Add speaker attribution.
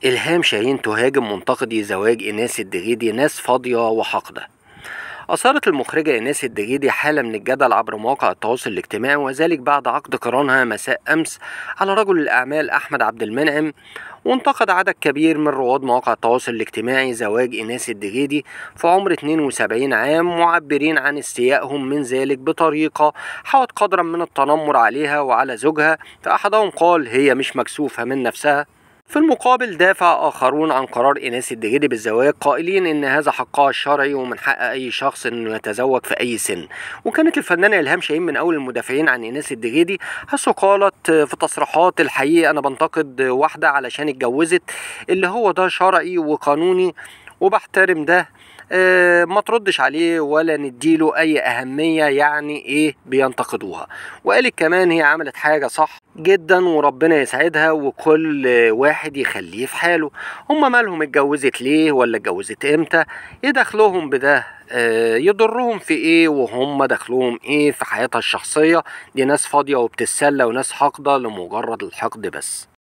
Speaker 1: إلهام شاهين تهاجم منتقدي زواج إيناس الدغيدي، ناس فاضية وحاقدة. أثارت المخرجة إيناس الدغيدي حالة من الجدل عبر مواقع التواصل الاجتماعي، وذلك بعد عقد قرانها مساء أمس على رجل الأعمال أحمد عبد المنعم. وانتقد عدد كبير من رواد مواقع التواصل الاجتماعي زواج إيناس الدغيدي في عمر 72 عام، معبرين عن استيائهم من ذلك بطريقة حوت قدرا من التنمر عليها وعلى زوجها. فأحدهم قال هي مش مكسوفة من نفسها. في المقابل دافع آخرون عن قرار إيناس الدغيدي بالزواج، قائلين إن هذا حقها الشرعي ومن حق أي شخص إنه يتزوج في أي سن. وكانت الفنانة إلهام شاهين من أول المدافعين عن إيناس الدغيدي، حيث قالت في تصريحات: الحقيقة أنا بنتقد واحدة علشان اتجوزت، اللي هو ده شرعي وقانوني وبحترم ده. ما تردش عليه ولا نديله اي اهمية، يعني ايه بينتقدوها. وقالت كمان هي عملت حاجة صح جدا وربنا يسعدها وكل واحد يخليه في حاله. هم مالهم اتجوزت ليه ولا اتجوزت امتى؟ ايه دخلهم بده؟ يضرهم في ايه وهم دخلهم ايه في حياتها الشخصية؟ دي ناس فاضية وبتتسلى وناس حاقدة لمجرد الحقد بس.